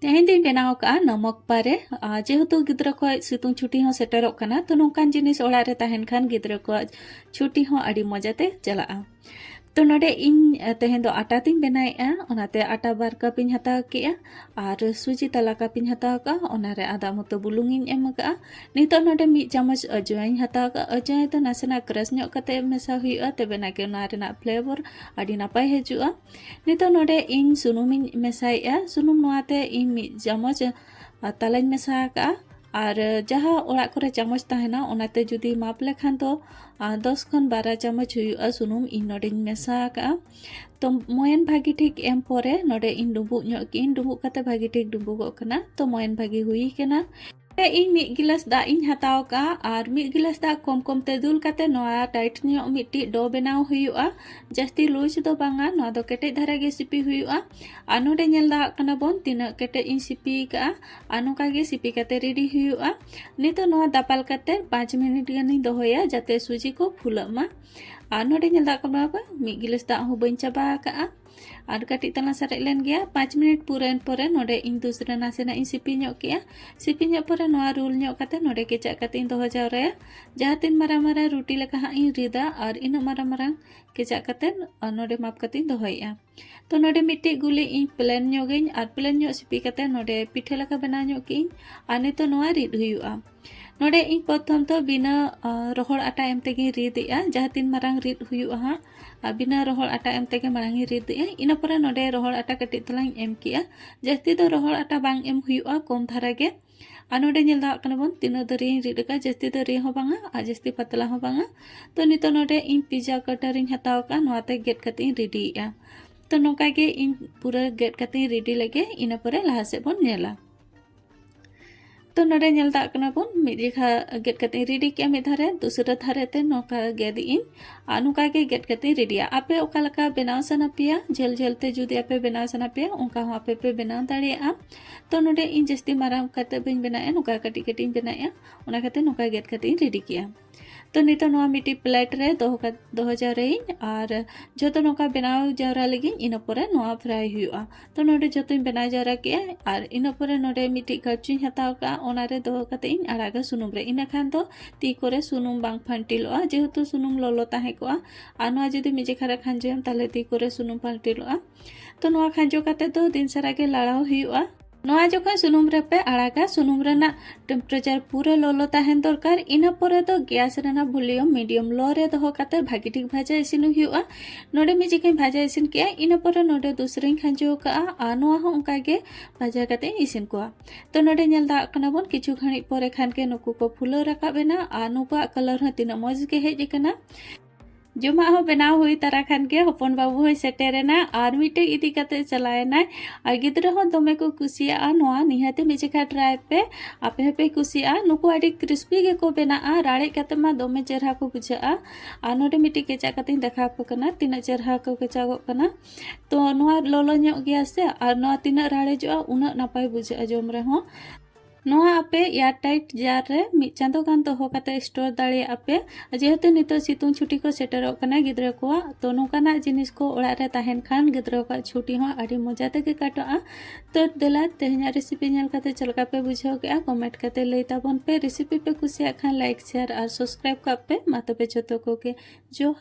तेहें दिन बनाव का नमक पारे जेहेतु गिद्रा को सितुंग छुट्टी हो सेटरोक कना तो नोकान जिनिस ओड़ा रे तहन खान गिद्रा को छुट्टी हो अड़ी मजाते चलाआ तो नोडे इन तेहें दो आटा तिन बनाएआ ओनाते आटा बार कप इन हताव केआ आर सुजी तला कप इन हताव का ओनारे आदा मतो बुलुंग इन एम का नितो नोडे मी चमच ajwain हताव का ajwain तो नासेना क्रश ᱧᱚᱜ कते मेसा हुआ तबे नाके ओना रेना फ्लेवर अड़ी नापाय हेजुआ नितो नोडे इन सुनुम इन मेसाएआ सुनुम नोआते इन मी चमच तलाñ मेसा का और जहाँ ओड़ा करे चामच तहना ओनाते जुदी माप लेखान तो 10 खन 12 चामच हुआ सुनुम इन नोडे मेसा का तो मोयन भागी ठीक एम पोरे नोडे इन डुबु ᱧᱚᱜ किन डुबु कते भागी ठीक डुबु गो कना तो मोयन भागी हुई केना इन मिड गिलास दा इन हताव का और मिड गिलास दा कम कम ते दुल कते नोआ टाइट ᱧᱚᱜ मिट्टी डो बनाव हुआ जास्ती लूज दो बांगा नोआ दो केटे धारा गे सिपी हुआ आ नोडे नेल दा कना बोन तिना केटे इन सिपी का आनुका गे सिपी कते रेडी हुआ नितो नोआ दापाल कते 5 मिनट गानी दोहोया जाते सूजी को फुलमा आ नोडे नेल दा कना बा मिड गिलास दा हो बइन चाबा का और कटी तला सरे लेन गया 5 मिनट पूरेन पोरे नोडे इन दूसरे नासेना इन सिपी ᱧᱚᱜ किया सिपी ᱧᱚᱜ पोरे नोआ रूल ᱧᱚᱜ कते नोडे केचा कते इन दोहो जावरे जहां तीन मारा मारा रोटी लेका हा इन रिदा और इन मारा मारा केचा कते नोडे माप कते इन दोहोया तो नोडे मिट्टी गुली इन प्लेन ᱧᱚᱜᱤन और प्लेन ᱧᱚᱜ सिपी कते नोडे पिठे लेका बना ᱧᱚᱜ किन आने तो नोआ रिद हुआ नोडे इन प्रथम तो बिना रोहड़ आटा एम तेगे रिदया जहां तीन मारांग रिद हुआ हा बिना रोहड़ आटा एम तेगे मारांग रिदया इना परे नोडे रोहड़ आटा कटी तलांग एम किया जास्ती तो रोहड़ आटा बांग एम हुआ कम धारा गे आ नोडे नेल दा कना बोन तीना दरी रिद का जास्ती दरी हो बांगा आ जास्ती पतला हो बांगा तो नितो नोडे इन पिज्जा कटर इन हताव का नोआते गेट कते रेडीया तो नोका गे इन पूरा गेट कते रेडी लगे इना परे लहा से बोन नेला तो नोडे नेल दा कना बोन मिदिखा गेट कते रेडी के मे धारे दूसरा धारे ते नोका गेद इन अनुका के गेट कते रेडिया आपे ओका लका बनाव सना पिया झेल झेल ते जुदी आपे बनाव सना पिया उनका हो आपे पे बनाव दाड़िया तो नोडे इन जस्ती माराम कते बिन बनाया नोका कटी कटी बनाया ओना कते नोका गेट कते रेडी किया तो नितो नोआ मिट्टी प्लेट रे दोहो जावरेइन और जतो नोका बनाव जावरा लगी इन परे नोआ फ्राई हुआ तो नोडे जतो बनाव जावरा के और इन परे नोडे मिट्टी कच्ची हताव का ओनारे दोहो कते इन आड़ागा सुनुम रे इना खान तो ती करे सुनुम बांग फांटिलोआ जेहेतु सुनुम लोलो ताहे कोआ आ नोआ जदि मिजे खारा खांजोम ताले ती करे सुनुम फांटिलोआ तो नोआ खांजो कते तो दिन सारा के लाड़ाव हुआ नोआ जोखन सुनुम रे पे आड़ागा सुनुम रेना टेम्परेचर पूरा लोलो ताहेन दरकार इना परे तो गैस रेना वॉल्यूम मीडियम लो रे दोहो कते भागी ठीक भाजा इसिन हुआ नोडे मिजे के भाजा इसिन किया इना परे नोडे दूसरे खांजो का आ नोआ हो उनका गे भाजा कते इसिन कोआ तो नोडे नेल दा कना बोन किछु घणी परे खान के नुकु को फुलो रकाबेना आ नुकुआ कलर ह तिना मौज के हेज कना जमा हो बनाव हुई तारा खान के हपन बाबू हो सेटेरेना और मिटे इदी कते चलायना और गिद्रा हो दमे को कुसिया नोआ निहाते मिजे खा ट्राई पे आपे पे कुसिया नुको आडी क्रिस्पी गे को बेना राड़े कते मा दमे चेहरा को बुझा आ नोडे मिटे केचा कते देखा को कना तिना चेहरा को केचा गो कना तो नोआ लोलो ᱧᱚᱜ गया से और नोआ तिना राड़े जो उना नापाय बुझा जम रे हो नोआ आपे एयर टाइट जार रे मि चांदो गान तो हो कते स्टोर दाड़े आपे जेहेतु नितो सितुंग छुट्टी को सेटरो कना गिद्रा को तो नोकाना जिनिस को ओड़ा रे ताहेन खान गिद्रा को छुट्टी हो आडी मजा ते के काटोआ तो देला तेहना रेसिपी नेल कते चलका पे बुझाव के कमेंट कते लई ताबन पे रेसिपी पे कुसिया खान लाइक शेयर और सब्सक्राइब का पे मातो पे जतो को के जो